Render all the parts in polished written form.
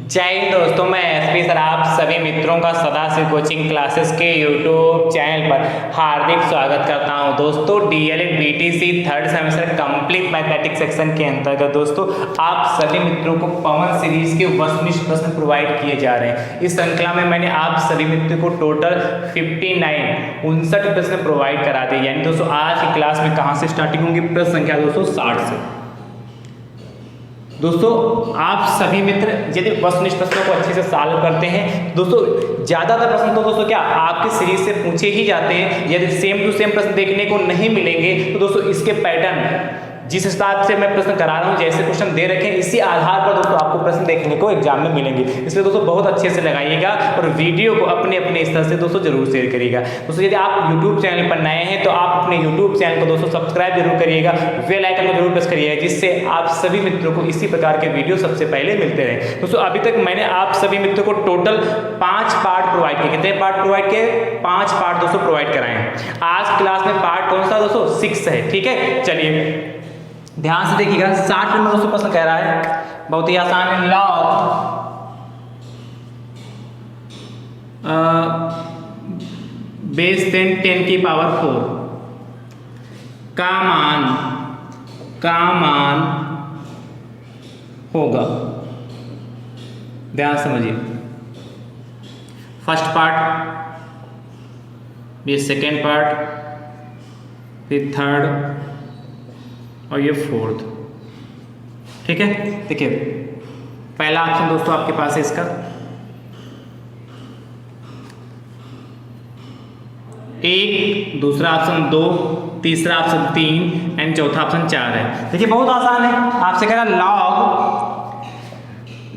जय हिंद दोस्तों, मैं एसपी सर आप सभी मित्रों का सदाशिव कोचिंग क्लासेस के यूट्यूब चैनल पर हार्दिक स्वागत करता हूं। दोस्तों DElEd BTC third semester complete mathematics section के अंतर्गत दोस्तों आप सभी मित्रों को पवन सीरीज के वस्तुनिष्ठ प्रश्न प्रोवाइड किए जा रहे हैं। इस श्रृंखला में मैंने आप सभी मित्रों को टोटल 59 प्रश्न प्रोवाइड करा दिए। यानी दोस्तों आज की क्लास में कहाँ से स्टार्टिंग होंगी? प्रश्न संख्या दोस्तों 60 से। दोस्तों आप सभी मित्र यदि वस्तुनिष्ठ प्रश्नों को अच्छे से सॉल्व करते हैं दोस्तों, ज़्यादातर प्रश्न तो दोस्तों क्या आपकी सीरीज से पूछे ही जाते हैं। यदि सेम टू सेम प्रश्न देखने को नहीं मिलेंगे तो दोस्तों इसके पैटर्न जिस हिसाब से मैं प्रश्न करा रहा हूँ, जैसे क्वेश्चन दे रखे हैं, इसी आधार पर दोस्तों आपको प्रश्न देखने को एग्जाम में मिलेंगे। इसलिए दोस्तों बहुत अच्छे से लगाइएगा और वीडियो को अपने अपने स्तर से दोस्तों जरूर शेयर करिएगा। दोस्तों यदि आप यूट्यूब चैनल पर नए हैं तो आप अपने यूट्यूब चैनल को दोस्तों सब्सक्राइब जरूर करिएगा, बेल आइकन को जरूर प्रेस करिएगा, जिससे आप सभी मित्रों को इसी प्रकार के वीडियो सबसे पहले मिलते रहे। दोस्तों अभी तक मैंने आप सभी मित्रों को टोटल 5 पार्ट प्रोवाइड किए। कितने पार्ट प्रोवाइड किए? 5 पार्ट दोस्तों प्रोवाइड कराए हैं। आज क्लास में पार्ट कौन सा दोस्तों? 6 है। ठीक है, चलिए ध्यान से देखिएगा। 60 नंबर दोस्तों प्रश्न कह रहा है, बहुत ही आसान है। लॉग बेस 10 की पावर 4 का मान होगा। ध्यान समझिए, फर्स्ट पार्ट, ये सेकेंड पार्ट, फिर थर्ड और ये फोर्थ। ठीक है, देखिए पहला ऑप्शन दोस्तों आपके पास है इसका 1, दूसरा ऑप्शन 2, तीसरा ऑप्शन 3 एंड चौथा ऑप्शन 4 है। देखिए बहुत आसान है। आपसे कह रहा लॉग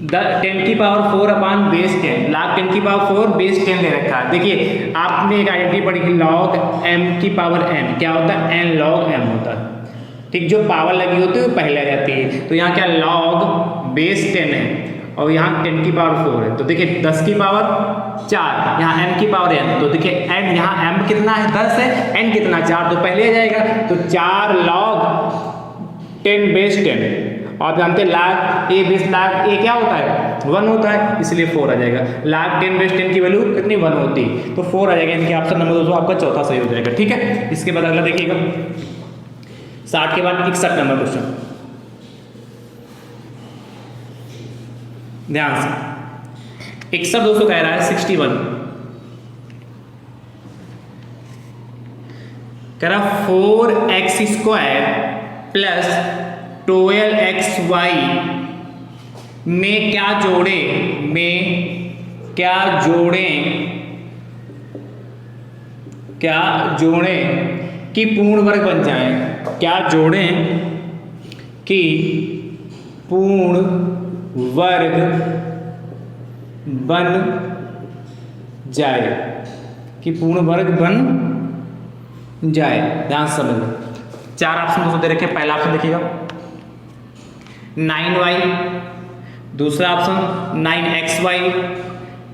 10 की पावर 4 अपॉन बेस 10, लॉग 10 की पावर 4 बेस 10 दे रखा है। देखिए आपने एक आइडेंटिटी पढ़ी कि लॉग m की पावर n क्या होता है? n log m होता है। ठीक, जो पावर लगी होती है वो पहले आ जाती है। तो यहाँ क्या log बेस 10 है और यहाँ 10 की पावर 4 है। तो देखिए 10 की पावर 4, यहाँ m की पावर n, तो देखिए n यहाँ m कितना है? 10 है, n कितना? 4, तो पहले आ जाएगा। तो 4 log 10 बेस 10। आप जानते हैं log a base log a क्या होता है? 1 होता है, इसलिए 4 आ जाएगा। log 10 बेस 10 की वैल्यू कितनी? 1 होती, तो 4 आ जाएगा। इनके ऑप्शन नंबर दोस्तों आपका चौथा सही हो जाएगा। ठीक है, इसके बाद अगला देखिएगा 60 के बाद 61 नंबर क्वेश्चन। ध्यान से 61 दोस्तों कह रहा है 61 कह रहा 4x² प्लस 12xy में क्या जोड़ें कि पूर्ण वर्ग बन जाए। क्या जोड़ें कि पूर्ण वर्ग बन जाए, कि पूर्ण वर्ग बन जाए। ध्यान से समझ लो, 4 ऑप्शन दोस्तों दे रखे। पहला ऑप्शन देखिएगा 9y, दूसरा ऑप्शन 9xy,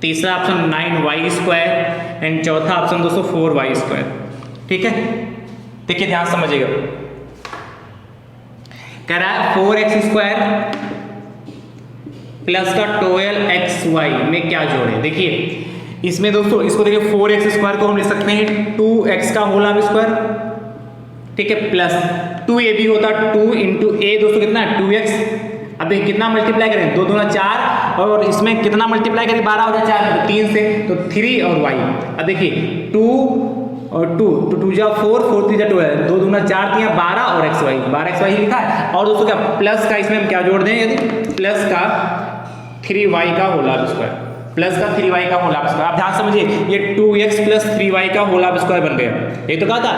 तीसरा ऑप्शन 9y² एंड चौथा ऑप्शन दोस्तों 4y²। ठीक है, देखिए ध्यान समझिएगा। कह रहा है 4x² प्लस का 12xy में क्या जोड़े। देखिए इसमें दोस्तों इसको देखिए 4x² को हम लिख सकते हैं 2x का होल स्क्वायर। ठीक है, प्लस 2ab होता है 2 इंटू a दोस्तों कितना है? 2x। अब देखिए कितना मल्टीप्लाई करें? 2 दूना 4 और इसमें कितना मल्टीप्लाई करें? 12 हो जाए 4 3 से, तो 3 और y। अब देखिए 2 और 2 तो 2 जा 4, 4 3 जा 12, 2 दूना 4 3 12 और xy, 12xy ही लिखा है। और दोस्तों क्या प्लस का इसमें हम क्या जोड़ दें? यदि प्लस का 3y का होल स्क्वायर, प्लस का 3y का होल स्क्वायर। आप ध्यान समझिए, ये 2x प्लस 3y का होल स्क्वायर बन गया। ये तो कहा था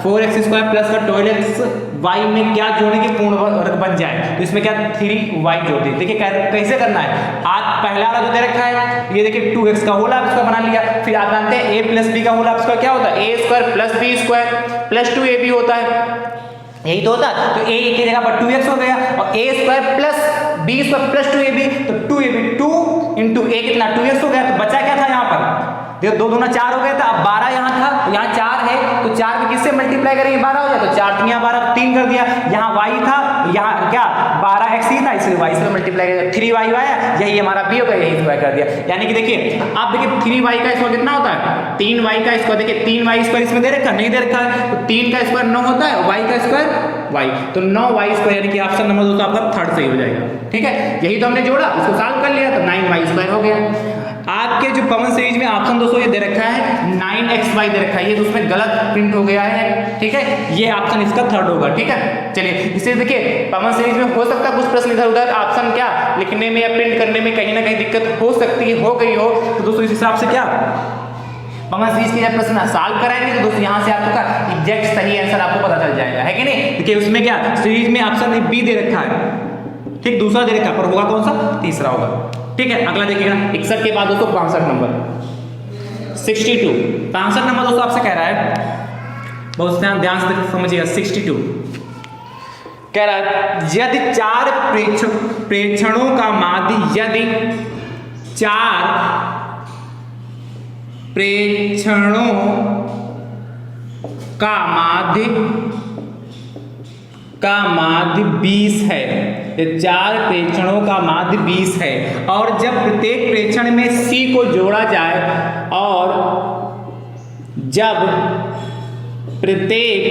4x² प्लस का 12xy में क्या जोड़े कि पूर्ण वर्ग बन जाए। तो इसमें क्या 3y जोड़ दिए। देखिए कैसे करना है। आज पहला वाला जो दे रखा है, ये देखिए 2x का होल स्क्वायर बना लिया। फिर आप जानते हैं a प्लस b का होल स्क्वायर क्या होता है? a² plus b² plus 2ab होता है, यही तो होता है। तो a की जगह पर 2x हो गया और a² plus b² plus 2ab, तो 2ab 2 इंटू a कितना? 2x हो गया। तो बचा क्या था यहाँ पर? देखो 2 दूना 4 हो गया था। अब 12 यहाँ था, यहाँ 4 है, तो 4 को किससे मल्टीप्लाई करेंगे? 12 हो जाए, तो 4 3 12 3 कर दिया। यहाँ y था, यहाँ क्या 12x ही था, इसलिए y से मल्टीप्लाई कर 3y आया, यही हमारा b होगा, यही स्क्वायर कर दिया। यानी कि देखिए आप देखिए 3y का स्क्वायर कितना होता है 3y का स्क्वायर, देखिए 3y स्क्वायर इसमें दे रखा नहीं दे रखा है, तो 3 का स्क्वायर 9 होता है, y का स्क्वायर y, तो 9y स्क्वायर, यानी कि ऑप्शन नंबर दोस्तों आपका थर्ड सही हो जाएगा। ठीक है, यही तो हमने जोड़ा, इसको सॉल्व कर लिया तो 9y स्क्वायर हो गया। आपके जो पवन सीरीज में ऑप्शन दोस्तों ये दे रखा है 9xy दे रखा है, ये तो उसमें गलत प्रिंट हो गया है। ठीक है, ये ऑप्शन इसका थर्ड होगा। ठीक है, चलिए इसे देखिए पवन सीरीज में हो सकता है कुछ प्रश्न इधर उधर ऑप्शन क्या लिखने में या प्रिंट करने में कहीं ना कहीं दिक्कत हो सकती है, हो गई हो, तो दोस्तों इस हिसाब से क्या पवन सीरीज के जब प्रश्न सॉल्व कराएंगे तो दोस्तों यहाँ से आपका एग्जैक्ट सही आंसर आपको पता चल जाएगा, है कि नहीं। देखिए उसमें क्या सीरीज में ऑप्शन बी दे रखा है, ठीक, दूसरा दे रखा है, पर होगा कौन सा, तीसरा होगा। ठीक है, अगला देखिएगा 61 के बाद दोस्तों 65 नंबर 62, 65 नंबर दोस्तों आपसे कह रहा है, बहुत ध्यान से समझिएगा। 62 कह रहा है यदि 4 प्रेक्षणों का माध्य, यदि 4 प्रेक्षणों का माध्य 20 है, 4 प्रेक्षणों का माध्य 20 है, और जब प्रत्येक प्रेक्षण में C को जोड़ा जाए, और जब प्रत्येक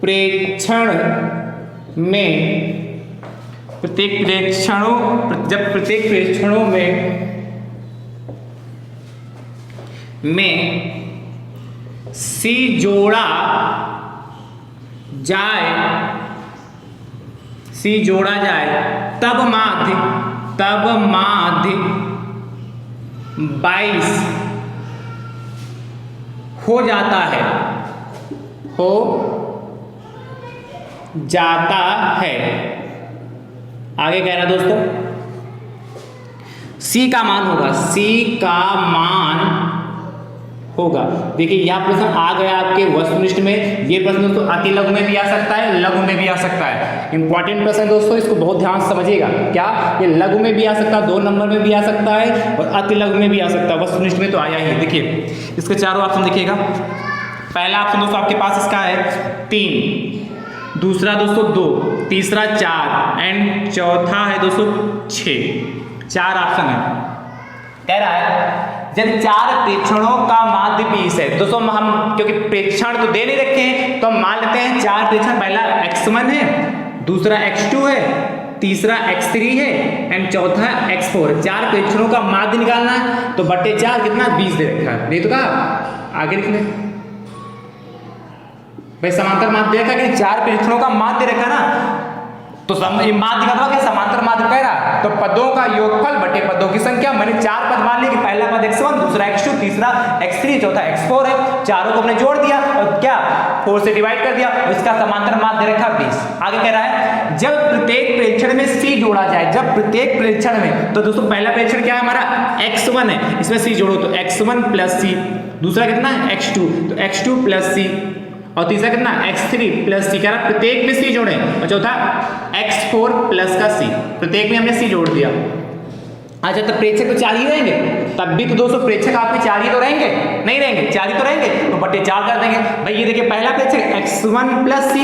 प्रेक्षणों में C जोड़ा जाए, तब माध्य 22 हो जाता है, आगे कह रहा है दोस्तों C का मान होगा। देखिए यह प्रश्न आ गया आपके वस्तुनिष्ठ में, ये प्रश्न दोस्तों अति लघु में भी आ सकता है, लघु में भी आ सकता है। इंपॉर्टेंट प्रश्न है दोस्तों, इसको बहुत ध्यान से समझिएगा। क्या ये लघु में भी आ सकता है, 2 नंबर में भी आ सकता है, और अति लघु में भी आ सकता है। वस्तुनिष्ठ में तो आया ही। देखिए इसके चारों ऑप्शन देखिएगा। पहला ऑप्शन दोस्तों आपके पास इसका है 3, दूसरा दोस्तों 2, तीसरा 4 एंड चौथा है दोस्तों 6। 4 ऑप्शन है। कह रहा है जब 4 प्रेक्षणों का माध्य 20 है दोस्तों, हम क्योंकि प्रेक्षण तो दे नहीं रखे हैं तो हम मान लेते हैं 4 प्रेक्षण, पहला x1 है, दूसरा x2 है, तीसरा x3 है एंड चौथा x4। 4 प्रेक्षणों का माध्य निकालना है तो बटे 4 कितना 20 दे रखा है। नहीं तो कहा आगे लिख ले भाई, समांतर माध्य देखा कि 4 प्रेक्षणों का माध्य रखा ना, तो माध्य का क्या समांतर माध्य कह रहा, तो पदों का योगफल बटे पदों की संख्या। मैंने 4 पद मान लिए कि पहला पद x1, दूसरा x2, तीसरा x3, चौथा x4 है। चारों को हमने जोड़ दिया और क्या 4 से डिवाइड कर दिया, इसका समांतर माध्य रखा 20। आगे कह रहा है जब प्रत्येक प्रेक्षण में C जोड़ा जाए, जब प्रत्येक प्रेक्षण में, तो दोस्तों पहला प्रेक्षण क्या है हमारा x1 है, इसमें C जोड़ो तो x1 प्लस C, दूसरा कितना है x2 तो x2 प्लस C, और तीसरा कितना x3 प्लस C। कह रहा प्रत्येक में C जोड़े, और चौथा x4 प्लस का C, प्रत्येक में हमने C जोड़ दिया। अच्छा तो प्रेक्षक तो 4 ही रहेंगे, तब भी तो दोस्तों प्रेक्षक आपके 4 ही तो रहेंगे, नहीं रहेंगे 4 ही तो रहेंगे, तो बटे 4 कर देंगे भाई। ये देखिए पहला प्रेक्षक x1 plus C,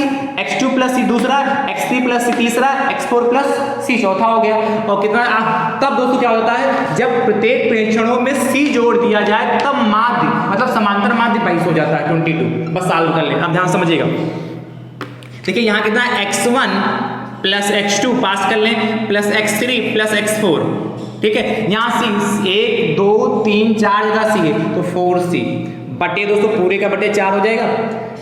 x2 plus C दूसरा, x3 प्लस C तीसरा, x4 प्लस C चौथा हो गया। और कितना तब दोस्तों क्या होता है, जब प्रत्येक प्रेक्षणों में C जोड़ दिया जाए तब माध्य मतलब समांतर माध्य 22 हो जाता है 22। बस सॉल्व कर ले, आप ध्यान समझिएगा। देखिए यहाँ कितना x1 प्लस x2 पास कर लें, प्लस x3 प्लस x4, ठीक है। यहाँ C 1 2 3 4 जगह C है तो 4C बटे दोस्तों पूरे का बटे 4 हो जाएगा,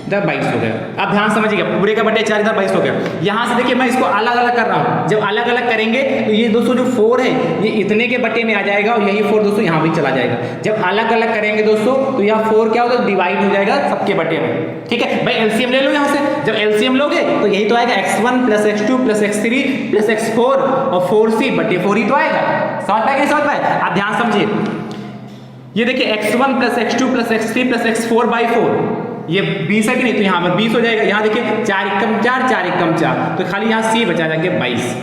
इधर 22 हो गया। अब ध्यान समझिएगा, पूरे का बटे 4 इधर 22 हो गया। यहाँ से देखिए मैं इसको अलग अलग कर रहा हूँ, जब अलग अलग करेंगे तो ये दोस्तों जो 4 है ये इतने के बटे में आ जाएगा, और यही 4 दोस्तों यहाँ भी चला जाएगा। जब अलग अलग करेंगे दोस्तों तो यहाँ 4 क्या होगा, डिवाइड हो जाएगा सबके बटे में, ठीक है भाई। एलसीएम ले लो यहाँ से, जब एलसीएम लोगे तो यही तो आएगा x1 plus x2 plus x3 plus x4 और 4C बटे 4 ही तो आएगा। समझ पाए कि नहीं समझ पाए, आप ध्यान समझिए। ये देखिए x1 plus x2 plus x3 plus x4 by 4, ये 20 है कि नहीं, तो यहाँ पर 20 हो जाएगा। यहाँ देखिए 4 एकम 4 4 एकम 4, तो खाली यहाँ C बचा जाएंगे 22।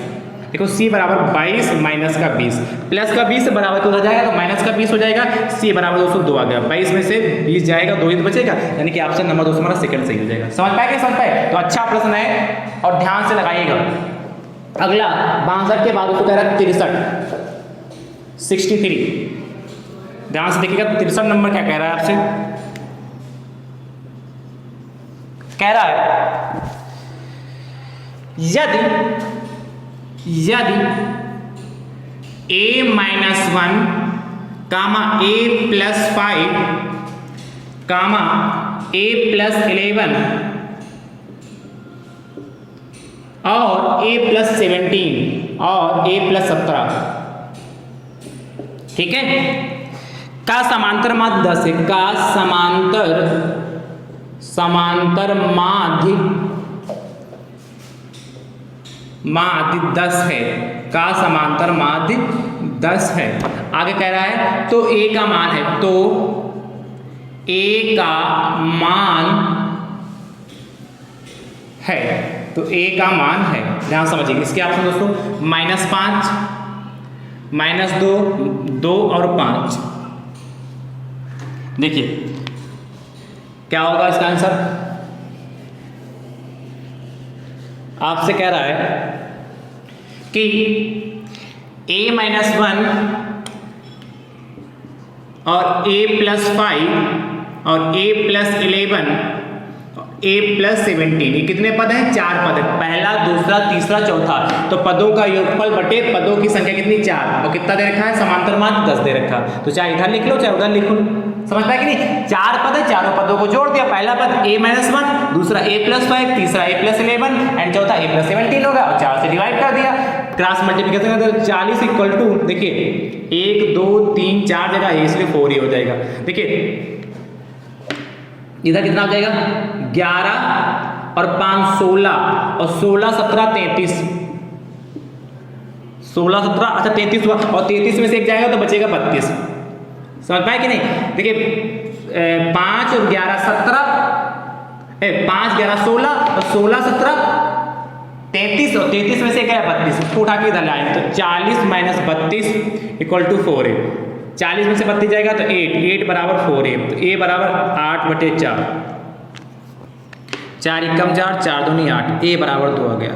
देखो c बराबर 22 माइनस का 20 प्लस का 20 बराबर तो हो जाएगा, तो माइनस का 20 हो जाएगा। c बराबर दोस्तों 2 आ गया, 22 में से 20 जाएगा, 2 ही तो बचेगा, यानी कि ऑप्शन नंबर दोस्तों हमारा सेकंड सही हो जाएगा। समझ पाए क्या? समझ पाए? तो अच्छा प्रश्न है और ध्यान से लगाइएगा। अगला 62 के बाद उसको कह रहा है 63, 63। ध्यान से देखिएगा 63 नंबर क्या कह रहा है आपसे। कह रहा है यदि a minus 1 comma a plus 5 comma a plus 11 और a प्लस 17 और a प्लस 17, ठीक है, का समांतर माध्य 10 है, का समांतर माध्य 10 है, का समांतर माध्य 10 है। आगे कह रहा है तो a का मान है, तो a का मान है, तो a का मान है। ध्यान समझिए इसके ऑप्शन दोस्तों -5, -2, 2 और 5। देखिए क्या होगा इसका आंसर। आपसे कह रहा है कि a माइनस 1 और a प्लस 5 और a प्लस 11 a प्लस 17, ये कितने पद हैं? 4 पद है, पहला, दूसरा, तीसरा, चौथा। तो पदों का योगफल बटे पदों की संख्या कितनी? 4। और कितना दे रखा है? समांतर माध्य 10 दे रखा। तो चाहे इधर लिख लो चाहे उधर लिख लो। समझ पाए कि नहीं? 4 पद है, चारों पदों को जोड़ दिया। पहला पद a माइनस 1, दूसरा a प्लस 5, तीसरा a प्लस 11 एंड चौथा a प्लस 17 होगा, और 4 से डिवाइड कर दिया। क्रॉस मल्टीप्लिकेशन कर 40 इक्वल टू, देखिए 1 2 3 4 जगह है, इसलिए 4 ही हो जाएगा। देखिए इधर कितना हो जाएगा? 11 और 5 16 और 16 17 33, 16 17 अच्छा 33 हुआ, और 33 में से एक जाएगा तो बचेगा 32। समझ पाए कि नहीं? देखिए 5 और 11 17, 5 11 16 और 16 17 33, और 33 में से क्या है? 32, उसको उठा के इधर लाएंगे तो 40 माइनस 32 इक्वल टू 4 है। 40 में से 32 जाएगा तो 8 बराबर 4 है, तो a बराबर 8/4, 4 एकम 4, 4 दूनी 8, a बराबर 2 आ गया।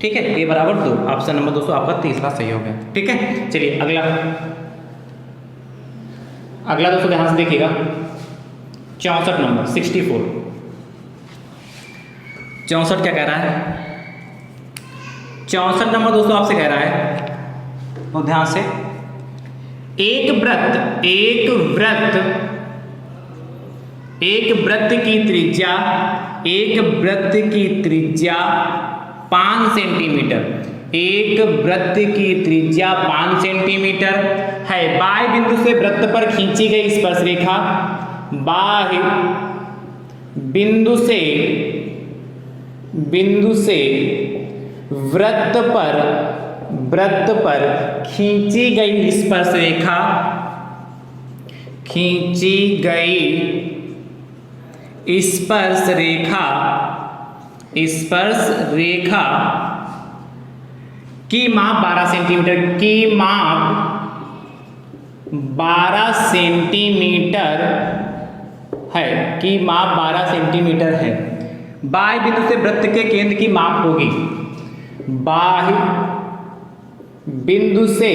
ठीक है, a बराबर 2। ऑप्शन नंबर दोस्तों आपका तीसरा सही हो गया। ठीक है, चलिए अगला दोस्तों ध्यान से देखिएगा 64 नंबर 64। 64 क्या कह रहा है? 64 नंबर दोस्तों आपसे कह रहा है, तो ध्यान से, एक वृत्त की त्रिज्या 5 सेंटीमीटर, एक वृत्त की त्रिज्या 5 सेंटीमीटर है। बाह्य बिंदु से वृत्त पर खींची गई स्पर्श रेखा, बाह्य बिंदु से वृत्त पर खींची गई स्पर्श रेखा की माप 12 सेंटीमीटर, की माप 12 सेंटीमीटर है। बाह्य बिंदु से वृत्त के केंद्र की माप होगी, बाह्य बिंदु से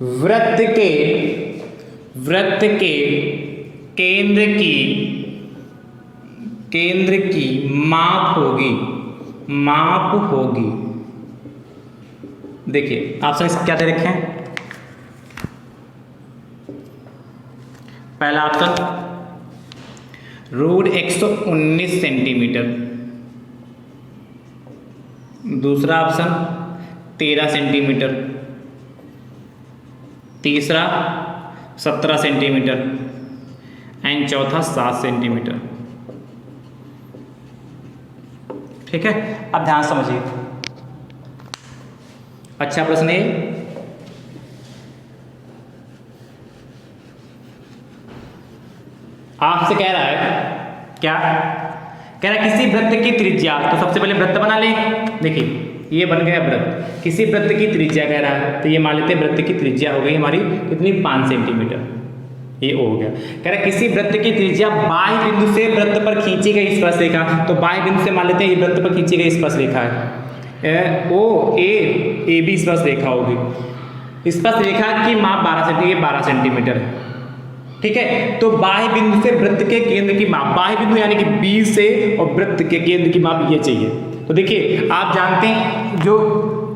वृत्त के केंद्र की माप होगी। देखिए ऑप्शन क्या दे रखे हैं? पहला ऑप्शन रूट 119 सेंटीमीटर, दूसरा ऑप्शन 13 सेंटीमीटर, तीसरा 17 सेंटीमीटर एंड चौथा 7 सेंटीमीटर। ठीक है, अब ध्यान समझिए। अच्छा प्रश्न है, आपसे कह रहा है क्या कह रहा है किसी वृत्त की त्रिज्या, तो सबसे पहले वृत्त बना ले। देखिए ये बन गया वृत्त, किसी वृत्त की त्रिज्या कह रहा है, तो ये मान लेते हैं वृत्त की त्रिज्या हो गई हमारी कितनी, 5 सेंटीमीटर, ये हो गया। कह रहा है किसी वृत्त की त्रिज्या बाह्य बिंदु से वृत्त पर खींची गई स्पर्श रेखा, तो बाह्य बिंदु से मान लेते हैं ये वृत्त पर खींची गई स्पर्श रेखा है, ओ ए बी स्पर्श रेखा होगी। स्पर्श रेखा की माप 12 सेंटीमीटर है, ठीक है। तो बाह्य बिंदु से वृत्त के केंद्र की माप, बाह्य बिंदु यानी कि बी से और वृत्त के केंद्र की माप ये चाहिए। तो देखिए आप जानते हैं जो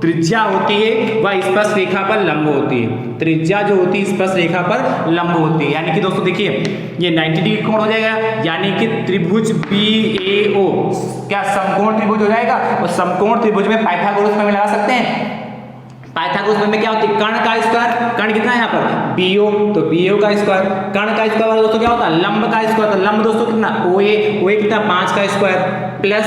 त्रिज्या होती है वह स्पर्श रेखा पर लंब होती है, त्रिज्या जो होती है स्पर्श रेखा पर लंब होती है, यानी कि दोस्तों देखिए ये 90 डिग्री कोण हो जाएगा, यानी कि त्रिभुज BAO क्या समकोण त्रिभुज हो जाएगा। और समकोण त्रिभुज में पाइथागोरस प्रमेय लगा सकते हैं। पाइथागोरस प्रमेय में क्या होती है, कर्ण का स्क्वायर, कर्ण कितना है यहाँ पर BO, तो BO का स्क्वायर, कर्ण का स्क्वायर दोस्तों क्या होता है, लंब का स्क्वायर, तो लंब दोस्तों कितना OA कितना 5 का स्क्वायर, प्लस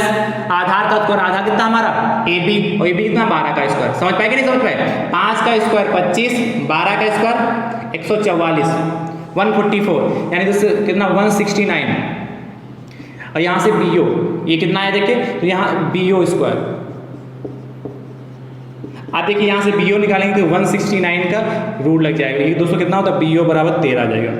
आधार का स्क्वायर, आधार कितना हमारा AB, और AB कितना 12 का स्क्वायर। समझ पाए कि नहीं समझ पाए, 5 का स्क्वायर 25, 12 का स्क्वायर 144, 144 यानी दोस्तों कितना 169, और यहाँ से BO ये कितना है देखिए, तो यहाँ BO स्क्वायर, आप देखिए यहाँ से BO निकालेंगे तो 169 का रूट लग जाएगा, ये दोस्तों कितना होता है BO बराबर 13 आ जाएगा।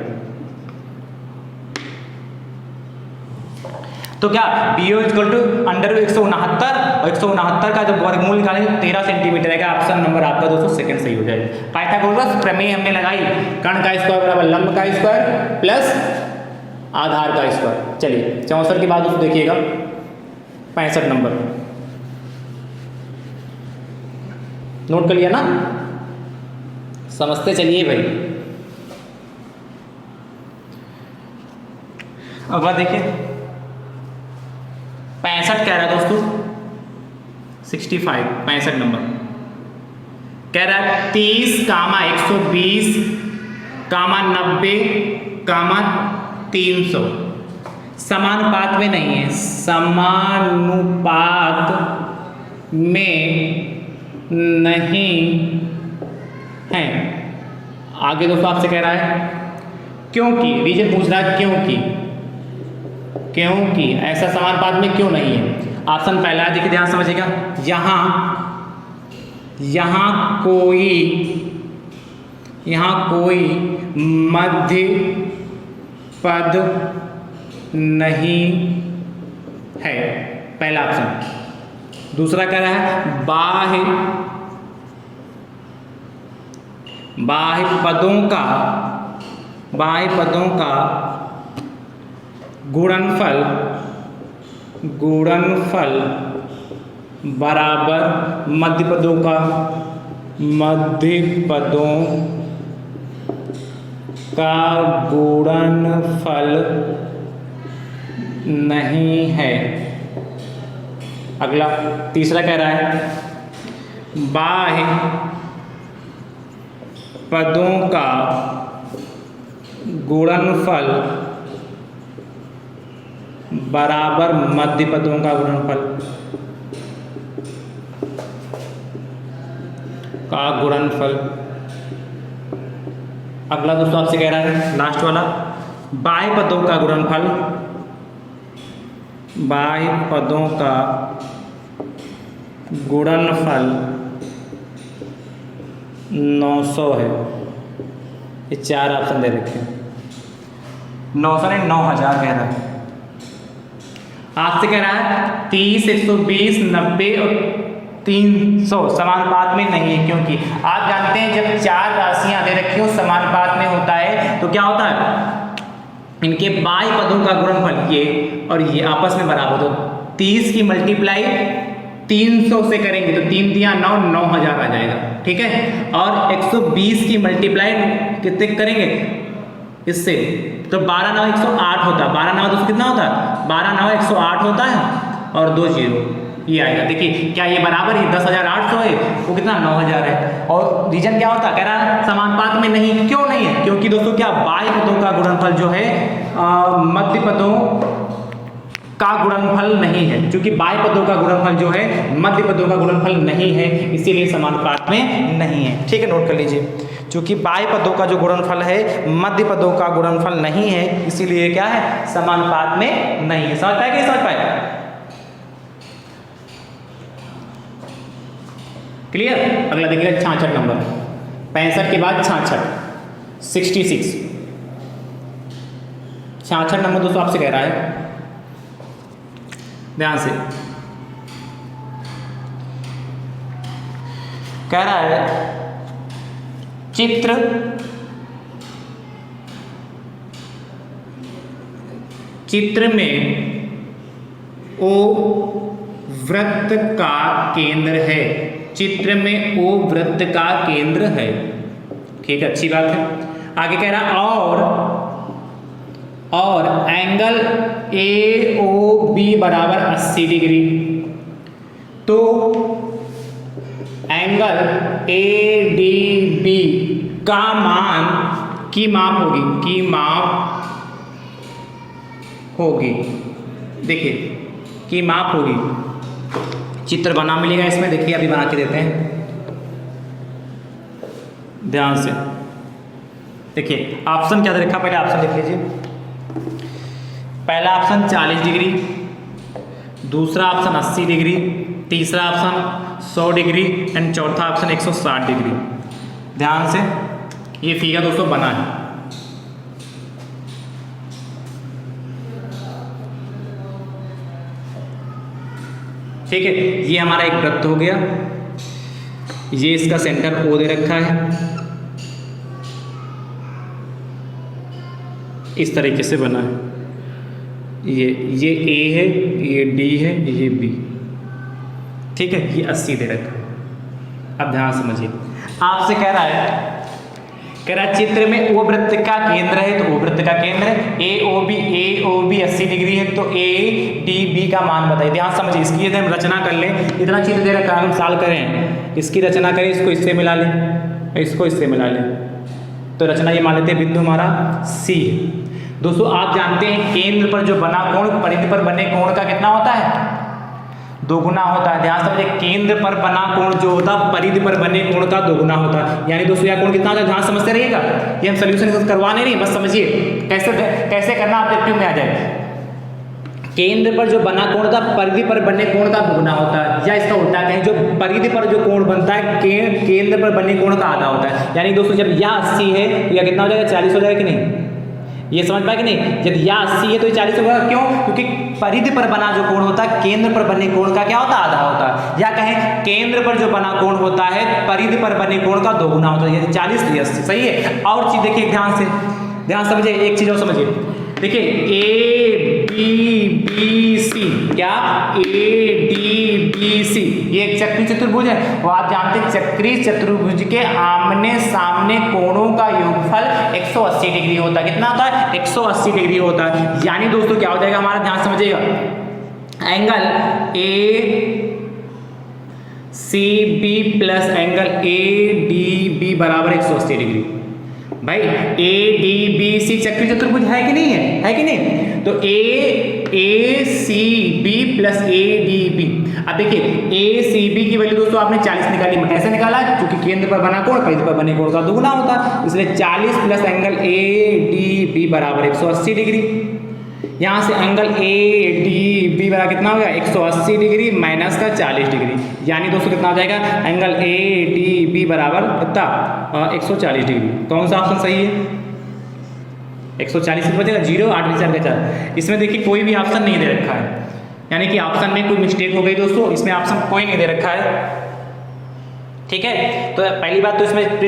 तो क्या BO इक्वल टू अंडर 169, और 169 का जब वर्गमूल निकालेंगे 13 सेंटीमीटर आएगा। ऑप्शन नंबर आपका दोस्तों सेकंड सही हो जाएगा। पाइथागोरस प्रमेय हमने लगाई, कर्ण का स्क्वायर बराबर लंब का स्क्वायर प्लस आधार का स्क्वायर। चलिए 64 के बाद दोस्तों देखिएगा 65 नंबर, नोट कर लिया ना, समझते चलिए भाई। अब बात देखिए 65 कह रहा है दोस्तों 65 नंबर कह रहा है 30, 120, 90, 300 समानुपात में नहीं है, समानुपात में नहीं है। आगे दोस्तों आपसे कह रहा है क्योंकि, रीजन पूछ रहा है क्योंकि ऐसा समानुपात में क्यों नहीं है। ऑप्शन पहला है, देखिए ध्यान समझिएगा, यहाँ कोई मध्य पद नहीं है, पहला ऑप्शन। दूसरा कह रहा है बाह्य पदों का गुणनफल बराबर मध्य पदों का गुणनफल नहीं है। अगला तीसरा कह रहा है बाह्य पदों का गुणनफल बराबर मध्य पदों का गुणनफल। अगला दोस्तों आपसे कह रहा है लास्ट वाला, बाह्य पदों का गुणनफल 900 है। ये 4 ऑप्शन दे रखे हैं, 900 नहीं 9000 कह रहा है। आपसे कह रहा है 30, 120, 90 और 300 समानुपात में नहीं है, क्योंकि आप जानते हैं जब 4 राशियां दे रखी हो समानुपात में होता है तो क्या होता है, इनके बाह्य पदों का गुणनफल ये और ये आपस में बराबर हो। 30 की मल्टीप्लाई 300 से करेंगे तो 3 दिया 9, 9000 आ जाएगा, ठीक है। और 120 की मल्टीप्लाई कितने करेंगे इससे, तो 12 9 108 होता है। 12 9 तो कितना होता है, 12 9 108 होता है और 2 0 ये आएगा। देखिए क्या ये बराबर है, 10,800 है, वो कितना 9000 है। और रीजन क्या होता है, कह रहा है समानुपात में नहीं, क्यों नहीं है, क्योंकि दोस्तों क्या बाह्य पदों का गुणनफल जो है मध्य पदों का गुणनफल नहीं है, क्योंकि बाह्य पदों का गुणनफल जो है मध्य पदों का गुणनफल नहीं है, इसीलिए समानुपात में नहीं है, ठीक है, नोट कर लीजिए। चूंकि बाह्य पदों का जो गुणनफल है मध्य पदों का गुणनफल नहीं है, इसीलिए क्या है, समानुपात में नहीं है। समझ पाए कि नहीं समझ पाए? क्लियर? अगला देखिएगा 66 नंबर, 65 के बाद 66, 66 नंबर दोस्तों आपसे कह रहा है, ध्यान से कह रहा है, चित्र में ओ वृत्त का केंद्र है, चित्र में ओ वृत्त का केंद्र है। ठीक है, अच्छी बात है। आगे कह रहा और एंगल ए ओ बी बराबर 80 डिग्री, तो एंगल ए डी बी का मान की माप होगी, देखिए की माप होगी। चित्र बना मिलेगा इसमें, देखिए अभी बना के देते हैं, ध्यान से देखिए। ऑप्शन क्या दे रखा, पहले ऑप्शन लिख लीजिए। पहला ऑप्शन 40 डिग्री, दूसरा ऑप्शन 80 डिग्री, तीसरा ऑप्शन 100 डिग्री एंड चौथा ऑप्शन 160 डिग्री। ध्यान से ये फिगर दोस्तों बना है। ठीक है, ये हमारा एक वृत्त हो गया, ये इसका सेंटर ओ दे रखा है, इस तरीके से बना है। ये ए है, ये डी है, ये बी। ठीक है, ये 80 दे रखा है। अब ध्यान समझिए, आपसे कह रहा है चित्र में ओ वृत्त का केंद्र है, तो ओ वृत्त का केंद्र है ए ओ बी 80 डिग्री है, तो ए डी बी का मान बताइए। ध्यान समझिए, इसकी यदि हम रचना कर लें, इतना चित्र दे रखा है, हम सॉल्व करें, इसकी रचना करें, इसको इससे मिला लें, इसको इससे मिला लें, तो रचना ये मान लेते हैं, बिंदु हमारा सी है। दोस्तों आप जानते हैं केंद्र पर जो बना कोण परिधि पर बने कोण का कितना होता है, दोगुना होता है। ध्यान समझिए, केंद्र पर बना कोण जो होता है परिधि पर बने कोण का दोगुना होता है। यानी दोस्तों यह कोण कितना होता है, ध्यान समझते रहिएगा, ये हम सोल्यूशन करवाने नहीं, बस समझिए कैसे करना ऑब्जेक्टिव में आ जाए। केंद्र पर जो बना कोण था परिधि पर बने कोण का दोगुना होता है, या इसका उल्टा कहें, जो परिधि पर जो कोण बनता है केंद्र पर बने कोण का आधा होता है। यानी दोस्तों जब यह 80 है तो यह कितना हो जाएगा, 40 हो जाएगा कि नहीं, ये समझ पाए कि नहीं। जब यह 80 है तो ये 40 होगा, क्यों, क्योंकि परिधि पर बना जो कोण होता है केंद्र पर बने कोण का क्या होता है, आधा होता है। या कहें केंद्र पर जो बना कोण होता है परिधि पर बने कोण का दोगुना होता है, ये 40 तो 80, सही है। और चीज देखिए, ध्यान समझिए, एक चीज और समझिए, देखिए ए बी बी सी, क्या ए डी बी सी, ये एक चक्रीय चतुर्भुज है। वो आप जानते हैं चक्रीय चतुर्भुज के आमने सामने कोणों का योगफल 180 डिग्री होता है। कितना होता है, 180 डिग्री होता है। यानी दोस्तों क्या हो जाएगा हमारा, ध्यान समझिएगा, angle A C B plus angle A D B बराबर 180 डिग्री। भाई ए डी बी सी चक्रीय चतुर्भुज है कि नहीं है कि नहीं, तो A C B plus A D B. अब देखिए ए सी बी की वैल्यू दोस्तों आपने 40 निकाली, कैसे निकाला, क्योंकि केंद्र पर बना कोण परिधि पर बने कोण का दुगुना होता है, इसलिए 40 plus angle A D B बराबर 180 डिग्री। यहाँ से एंगल ए डी बी बराबर कितना हो गया, 180 डिग्री माइनस का 40 डिग्री। यानी दोस्तों कितना हो जाएगा, एंगल ए डी बी बराबर कितना, 140 डिग्री। कौन सा ऑप्शन सही है, 140 से बचेगा 0, 8 4 का 4। इसमें देखिए कोई भी ऑप्शन नहीं दे रखा है, यानी कि ऑप्शन में कोई मिस्टेक हो गई दोस्तों, इसमें ऑप्शन कोई नहीं दे रखा है। ठीक है, तो पहली बात तो इसमें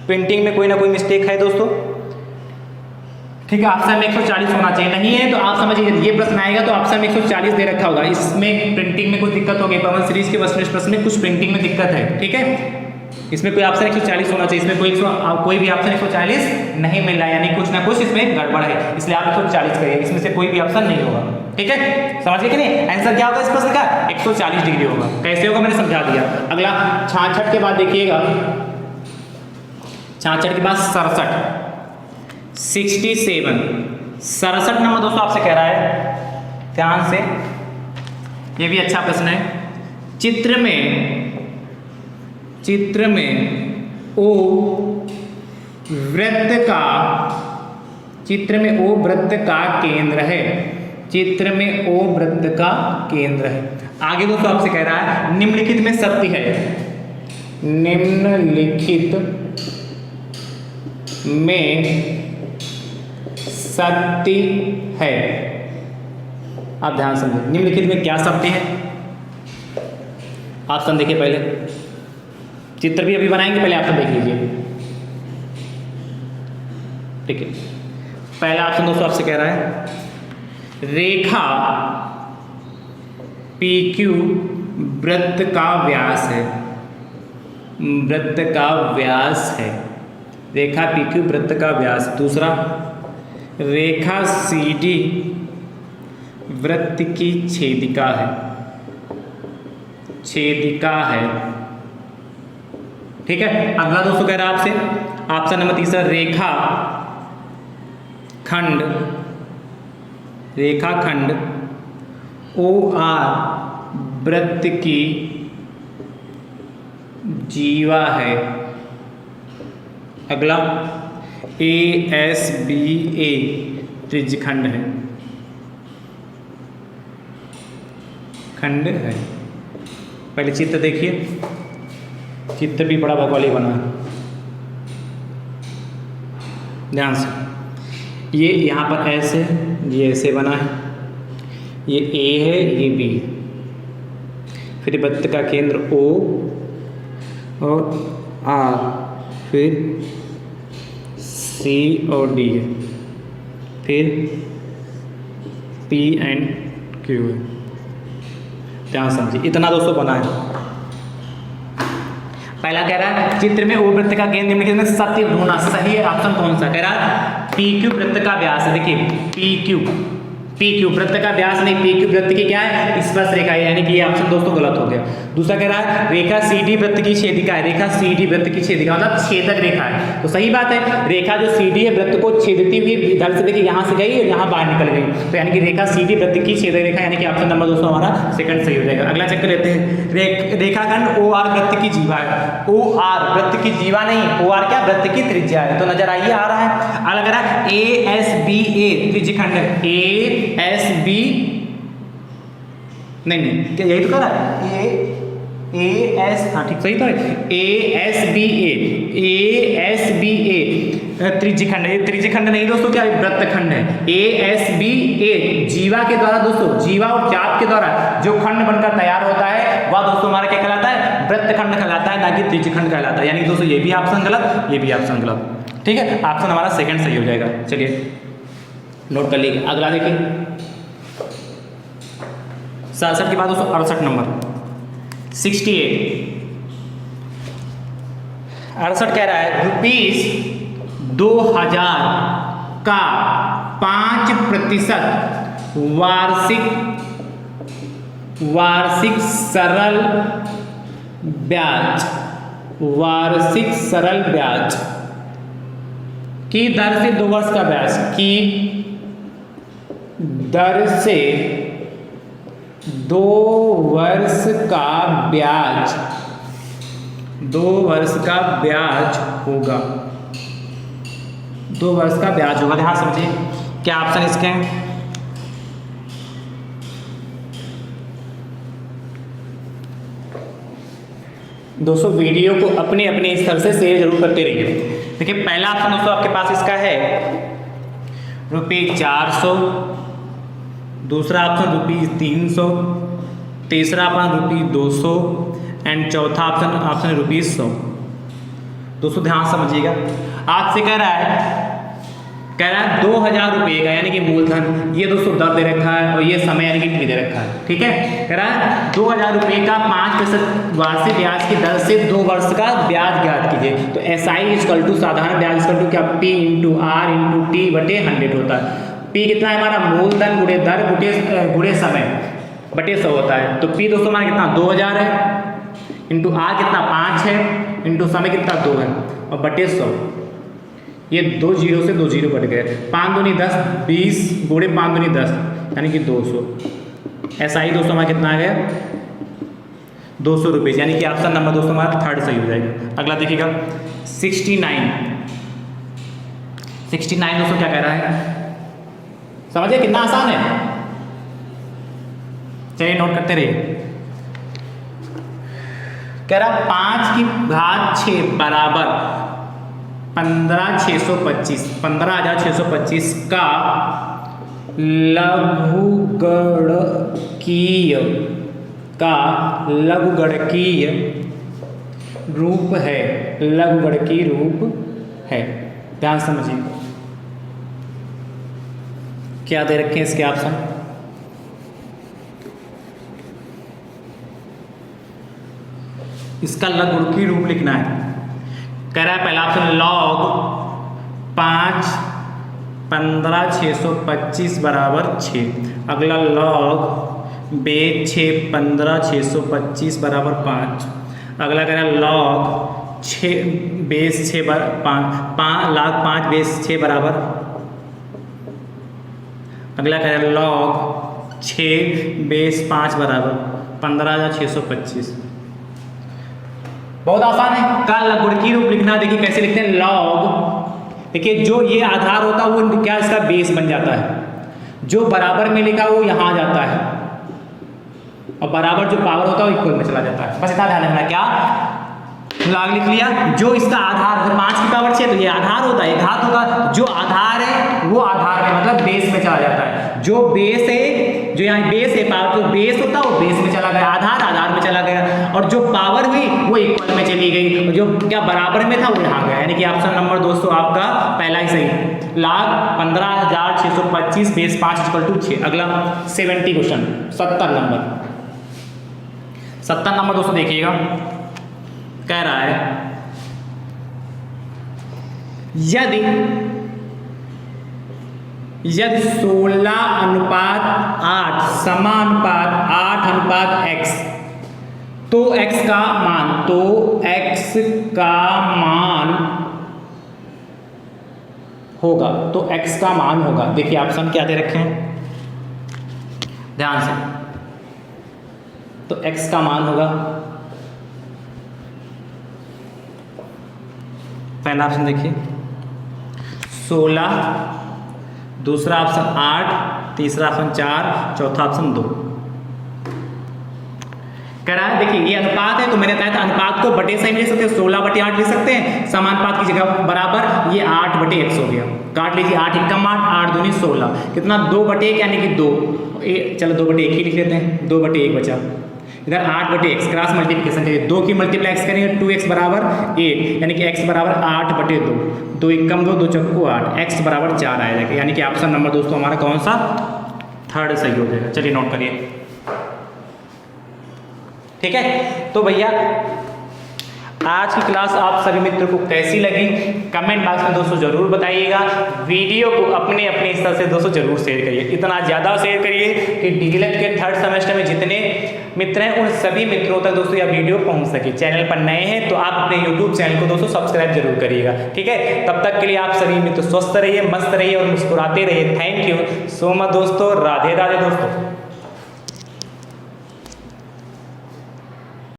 प्रिंटिंग में कोई ना कोई मिस्टेक है दोस्तों। ठीक है, ऑप्शन में 140 होना चाहिए, नहीं है तो आप समझिए ये प्रश्न आएगा तो ऑप्शन में 140 दे रखा होगा, इसमें प्रिंटिंग में कुछ दिक्कत हो गई। पवन सीरीज के प्रश्न में कुछ प्रिंटिंग में दिक्कत है। ठीक है, इसमें कोई ऑप्शन 140 होना चाहिए, इसमें कोई भी ऑप्शन 140 नहीं मिल रहा है, यानी कुछ ना कुछ इसमें गड़बड़ है, इसलिए आप 140 करिए, इसमें से कोई भी ऑप्शन नहीं होगा। ठीक है, समझ गए कि नहीं, आंसर क्या होगा इस प्रश्न का, 140 डिग्री होगा। कैसे होगा मैंने समझा दिया। अगला 66 के बाद देखिएगा, 66 के बाद 67 नंबर दोस्तों आपसे कह रहा है, ध्यान से, ये भी अच्छा प्रश्न है। चित्र में ओ वृत्त का, चित्र में ओ वृत्त का केंद्र है, चित्र में ओ वृत्त का केंद्र है। आगे दोस्तों आपसे कह रहा है निम्नलिखित में सत्य है, निम्नलिखित में सत्य है। आप ध्यान समझिए, निम्नलिखित में क्या सत्य है। ऑप्शन देखिए, पहले चित्र भी अभी बनाएंगे, पहले ऑप्शन देख लीजिए। ठीक है, पहला ऑप्शन दोस्तों आपसे कह रहा है रेखा PQ वृत्त का व्यास है, वृत्त का व्यास है, रेखा PQ वृत्त का व्यास। दूसरा, रेखा CD वृत्त की छेदिका है, छेदिका है। ठीक है, अगला दोस्तों कह रहा है आपसे ऑप्शन नंबर तीसरा, रेखा खंड, रेखा खंड OR वृत्त की जीवा है। अगला ASBA त्रिज्यखंड है, खंड है। पहले चित्र देखिए, चित्र भी बड़ा भौगोलिक बना है, ध्यान से। ये यहाँ पर ऐसे, ये ऐसे बना है, ये A है, ये B है, फिर वृत्त का केंद्र O और R, फिर C और D है, फिर P एंड Q है। ध्यान समझिए, इतना दोस्तों बना है। पहला कह रहा है चित्र में ओ वृत्त का केंद्र निम्नलिखित में सत्य ढूंढना। सही है ऑप्शन कौन सा, कह रहा है PQ वृत्त का व्यास है। देखिए PQ वृत्त का व्यास नहीं, PQ वृत्त की क्या है, स्पर्श रेखा है, यानी कि ये ऑप्शन दोस्तों गलत हो गया। दूसरा कह रहा है रेखा CD वृत्त की छेदिका है, रेखा CD वृत्त की छेदिका मतलब छेदक रेखा है, तो सही बात है। रेखा जो CD है वृत्त को छेदती हुई इधर से देखिए यहाँ से गई और यहाँ बाहर निकल गई, तो यानी कि रेखा CD वृत्त की छेदक रेखा, यानी कि ऑप्शन नंबर दोस्तों हमारा सेकंड सही हो जाएगा। अगला चेक कर लेते हैं, रेखाखंड OR वृत्त की जीवा है। OR वृत्त की जीवा नहीं, OR क्या, वृत्त की त्रिज्या है, तो नजर आइए आ रहा है। अगला कह रहा है ASBA त्रिज्यखंड है, ASB नहीं क्या, यही तो कह रहा है AS, हाँ ठीक सही तो है, ASBA त्रिज्यखंड है। त्रिज्यखंड नहीं दोस्तों, क्या वृत्तखंड है। ASBA जीवा के द्वारा दोस्तों, जीवा और चाप के द्वारा जो खंड बनकर तैयार होता है वह दोस्तों हमारा क्या कहलाता है, वृत्तखंड कहलाता है, ना कि त्रिज्यखंड कहलाता है। यानी दोस्तों ये भी ऑप्शन गलत, ये भी ऑप्शन गलत। ठीक है, ऑप्शन हमारा सेकंड सही हो जाएगा। चलिए नोट कर लीजिए। अगला देखिए 67 के बाद दोस्तों 68 नंबर 68 कह रहा है ₹2000 का 5% वार्षिक सरल ब्याज, वार्षिक सरल ब्याज की दर से 2 वर्ष का ब्याज की दर से 2 वर्ष का ब्याज, 2 वर्ष का ब्याज होगा, 2 वर्ष का ब्याज होगा। ध्यान समझिए क्या ऑप्शन इसके हैं। दोस्तों वीडियो को अपने अपने स्तर से शेयर जरूर करते रहिए। देखिए पहला ऑप्शन दोस्तों आपके पास इसका है ₹400, दूसरा ऑप्शन ₹300, तीसरा ऑप्शन ₹200 एंड चौथा ऑप्शन ₹100। दोस्तों ध्यान समझिएगा, आपसे कह रहा है 2000 रुपये का, यानी कि मूलधन ये दोस्तों दर दे रखा है और ये समय यानी कि टी दे रखा है। ठीक है, कह रहा है 2000 रुपये का 5% वार्षिक ब्याज की दर से 2 वर्ष का ब्याज ज्ञात कीजिए। तो SI साधारण ब्याज क्या P × R × T/100 होता है। P कितना है हमारा, मूलधन गुणे दर गुणे समय बटे 100 होता है। तो P दोस्तों हमारा कितना 2000 है, इंटू R कितना 5 है, इंटू समय कितना 2 है और बटे 100। ये 2 0 से 2 0 कट गए, 5 दूनी 10, 20 गुणे 5 दूनी 10 यानी कि 200। SI दोस्तों हमारा कितना आ गया 200 रुपये, यानी कि ऑप्शन नंबर दोस्तों हमारा थर्ड सही हो जाएगा। अगला देखिएगा 69 दोस्तों क्या कह रहा है, समझिए कितना आसान है। चलिए नोट करते रहिए। कह रहा 5 की घात 6 बराबर 15,625 का लघुगणकीय रूप है, लघुगणकीय रूप है। ध्यान समझिए क्या दे रखे हैं इसके ऑप्शन। इसका लघुगणकीय रूप लिखना है। कह रहा है पहला ऑप्शन log 5 15,625 बराबर 6, अगला log बेस 6 15,625 बराबर 5, अगला कह रहा है log 6 बेस 6 log 5 बेस 6 बराबर, अगला कह रहा है log 6 बेस 5 बराबर 15,625। बहुत आसान है। का लघुगणकीय रूप लिखना, देखिए कैसे लिखते हैं log, देखिए जो ये आधार होता है वो क्या इसका बेस बन जाता है, जो बराबर में लिखा वो यहाँ आ जाता है और बराबर जो पावर होता है वो इक्वल में चला जाता है। बस इतना ध्यान रखना। क्या log लिख लिया, जो इसका आधार 5 की पावर 6 तो ये आधार होता है, घात होगा, जो आधार है वो आधार में मतलब बेस में चला जाता है, जो बेस है जो यहाँ बेस है पावर जो बेस होता है वो बेस में चला गया, आधार आधार में चला गया, और जो पावर हुई वो इक्वल में चली गई, जो क्या बराबर में था वो यहाँ गया। यानी कि ऑप्शन नंबर दोस्तों आपका पहला ही सही, log 15,625 बेस 5 = 6। अगला 70 क्वेश्चन 70 नंबर दोस्तों देखिएगा, कह रहा है यदि 16:8 समानुपात 8:x तो x का मान होगा, तो x का मान होगा। देखिए ऑप्शन क्या दे रखे हैं ध्यान से, तो x का मान होगा, पहला ऑप्शन देखिए 16, दूसरा ऑप्शन 8, तीसरा ऑप्शन 4, चौथा ऑप्शन 2। कह रहा है देखिए ये अनुपात है तो मैंने कहा था अनुपात को बटे से लिख सकते हैं, 16/8 लिख सकते हैं, समानुपात की जगह बराबर ये 8/x हो गया, काट लीजिए 8 × 8 8 दूनी 16 कितना 2/1 यानी कि 2, चलो 2/1 ही लिख लेते हैं, 2/1 बचा, इधर 8/x क्रॉस मल्टीप्लिकेशन करिए, 2 की मल्टीप्लाई x करेंगे 2x बराबर 8 यानी कि x बराबर 8/2, 2 × 2 2 चक्कू 8, x बराबर 4 आएगा, यानी कि ऑप्शन नंबर दोस्तों हमारा कौन सा थर्ड सही हो जाएगा। चलिए नोट करिए, ठीक है। तो भैया आज की क्लास आप सभी मित्रों को कैसी लगी कमेंट बॉक्स में दोस्तों जरूर बताइएगा, वीडियो को अपने हिस्से से दोस्तों जरूर शेयर करिए, इतना ज़्यादा शेयर करिए कि डीएलएड के 3rd सेमेस्टर में जितने मित्र हैं उन सभी मित्रों तक दोस्तों यह वीडियो पहुंच सके। चैनल पर नए हैं तो आप अपने यूट्यूब चैनल को दोस्तों सब्सक्राइब जरूर करिएगा, ठीक है। तब तक के लिए आप सभी मित्र स्वस्थ रहिए, मस्त रहिए और मुस्कुराते रहिए। थैंक यू सो मच दोस्तों, राधे राधे दोस्तों।